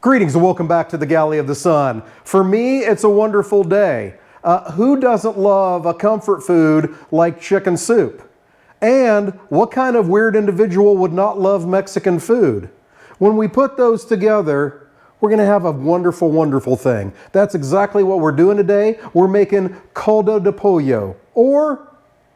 Greetings and welcome back to the Galley of the Sun. For me, it's a wonderful day. Who doesn't love a comfort food like chicken soup? And what kind of weird individual would not love Mexican food? When we put those together, we're going to have a wonderful, wonderful thing. That's exactly what we're doing today. We're making Caldo de Pollo, or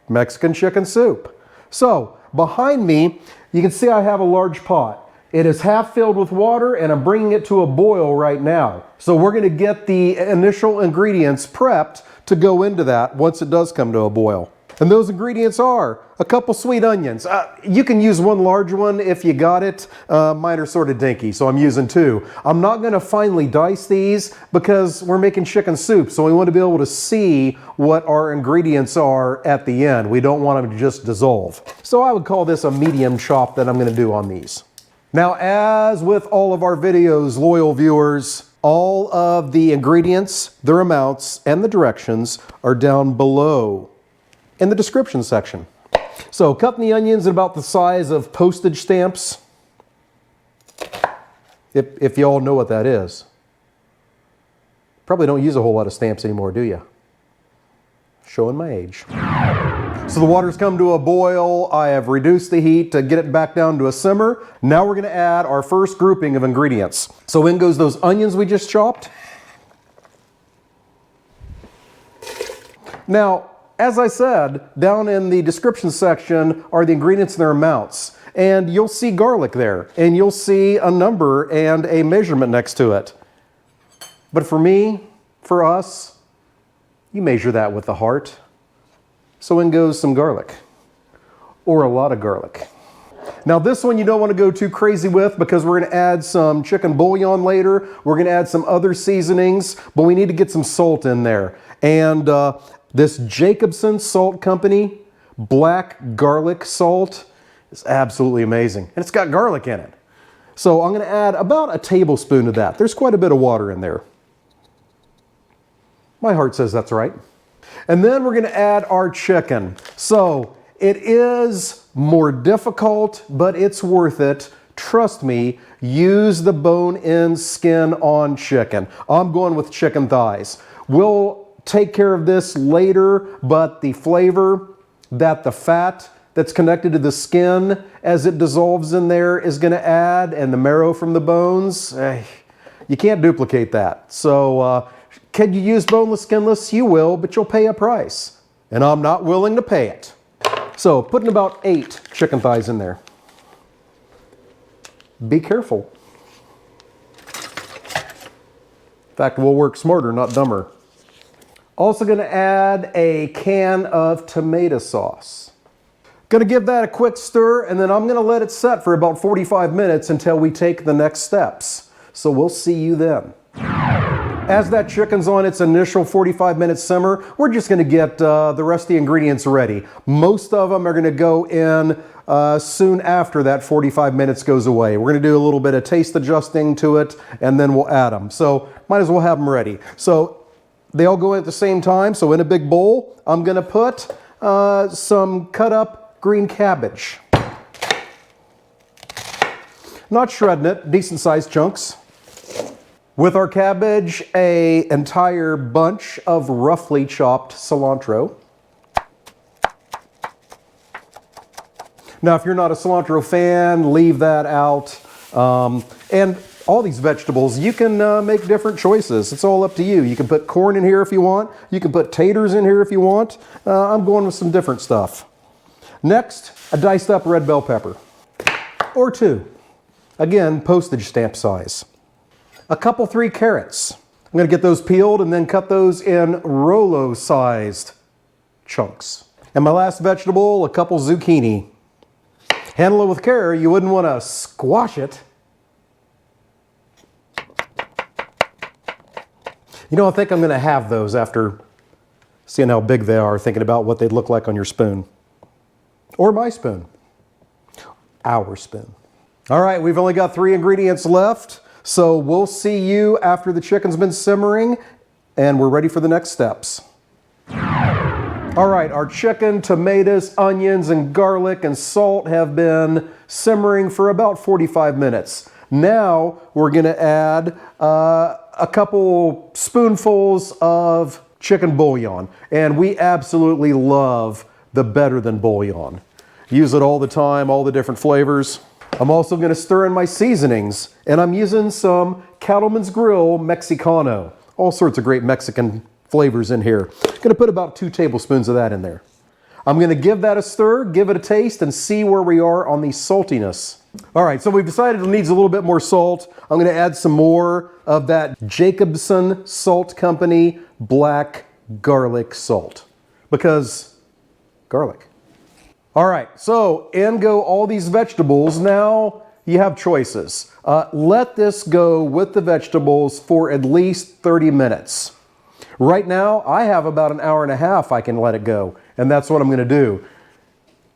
Mexican chicken soup. So, behind me, you can see I have a large pot. It is half filled with water and I'm bringing it to a boil right now. So we're going to get the initial ingredients prepped to go into that once it does come to a boil. And those ingredients are a couple sweet onions. You can use one large one if you got it. Mine are sort of dinky, so I'm using two. I'm not going to finely dice these because we're making chicken soup, so we want to be able to see what our ingredients are at the end. We don't want them to just dissolve. So I would call this a medium chop that I'm going to do on these. Now, as with all of our videos, loyal viewers, all of the ingredients, their amounts, and the directions are down below in the description section. So, cutting the onions at about the size of postage stamps, if you all know what that is. Probably don't use a whole lot of stamps anymore, do you? Showing my age. So the water's come to a boil. I have reduced the heat to get it back down to a simmer. Now we're going to add our first grouping of ingredients. So in goes those onions we just chopped. Now, as I said, down in the description section are the ingredients and their amounts. And you'll see garlic there. And you'll see a number and a measurement next to it. But for me, for us, you measure that with the heart. So in goes some garlic, or a lot of garlic. Now this one you don't want to go too crazy with because we're going to add some chicken bouillon later. We're going to add some other seasonings, but we need to get some salt in there. And this Jacobsen Salt Company black garlic salt is absolutely amazing. And it's got garlic in it. So I'm going to add about a tablespoon of that. There's quite a bit of water in there. My heart says that's right. And then we're going to add our chicken. So it is more difficult, but it's worth it. Trust me, use the bone-in skin on chicken. I'm going with chicken thighs. We'll take care of this later, but the flavor that the fat that's connected to the skin as it dissolves in there is going to add, and the marrow from the bones, you can't duplicate that. So, can you use boneless, skinless? You will, but you'll pay a price. And I'm not willing to pay it. So, putting about 8 chicken thighs in there. Be careful. In fact, we'll work smarter, not dumber. Also going to add a can of tomato sauce. Going to give that a quick stir, and then I'm going to let it set for about 45 minutes until we take the next steps. So we'll see you then. As that chicken's on its initial 45-minute simmer, we're just going to get the rest of the ingredients ready. Most of them are going to go in soon after that 45 minutes goes away. We're going to do a little bit of taste adjusting to it, and then we'll add them. So might as well have them ready. So they all go in at the same time. So in a big bowl, I'm going to put some cut up green cabbage. Not shredding it, decent sized chunks. With our cabbage, an entire bunch of roughly chopped cilantro. Now, if you're not a cilantro fan, leave that out. And all these vegetables, you can make different choices. It's all up to you. You can put corn in here if you want. You can put taters in here if you want. I'm going with some different stuff. Next, a diced up red bell pepper. Or 2. Again, postage stamp size. A couple 3 carrots. I'm going to get those peeled and then cut those in Rolo-sized chunks. And my last vegetable, a couple zucchini. Handle it with care. You wouldn't want to squash it. You know, I think I'm going to have those after seeing how big they are, thinking about what they'd look like on your spoon. Or my spoon. Our spoon. All right, we've only got 3 ingredients left. So we'll see you after the chicken's been simmering and we're ready for the next steps. All right, our chicken, tomatoes, onions, and garlic and salt have been simmering for about 45 minutes. Now we're going to add a couple spoonfuls of chicken bouillon. And we absolutely love the better than bouillon. Use it all the time, all the different flavors. I'm also going to stir in my seasonings, and I'm using some Cattleman's Grill Mexicano. All sorts of great Mexican flavors in here. Going to put about 2 tablespoons of that in there. I'm going to give that a stir, give it a taste, and see where we are on the saltiness. All right, so we've decided it needs a little bit more salt. I'm going to add some more of that Jacobson Salt Company black garlic salt, because garlic. All right, so in go all these vegetables. Now you have choices. Let this go with the vegetables for at least 30 minutes. Right now, I have about an hour and a half I can let it go, and that's what I'm going to do.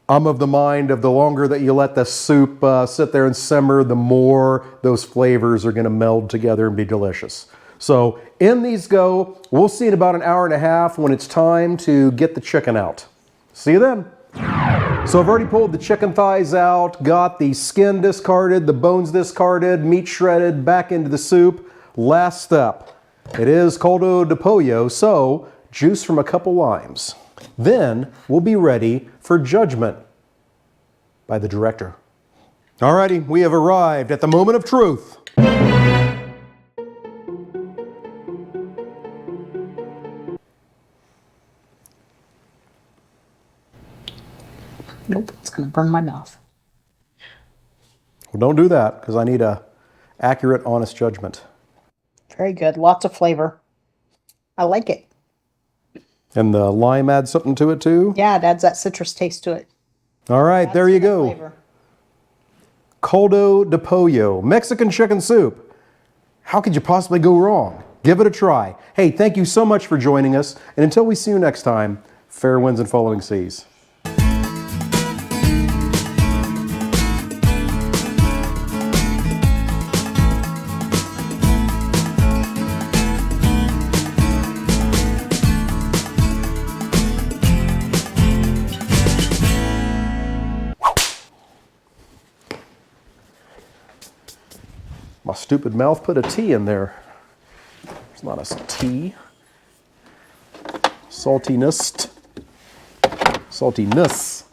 I'm of the mind of the longer that you let the soup sit there and simmer, the more those flavors are going to meld together and be delicious. So in these go. We'll see in about an hour and a half when it's time to get the chicken out. See you then. So I've already pulled the chicken thighs out, got the skin discarded, the bones discarded, meat shredded, back into the soup. Last step. It is caldo de pollo, so juice from a couple limes. Then we'll be ready for judgment by the director. Alrighty, we have arrived at the moment of truth. Nope, it's gonna burn my mouth. Well, don't do that, because I need a accurate, honest judgment. Very good, lots of flavor. I like it. And the lime adds something to it too? Yeah, it adds that citrus taste to it. All right, there you go. Flavor. Caldo de Pollo, Mexican chicken soup. How could you possibly go wrong? Give it a try. Hey, thank you so much for joining us. And until we see you next time, fair winds and following seas. My stupid mouth put a T in there. It's not a T. Saltiness. Saltiness.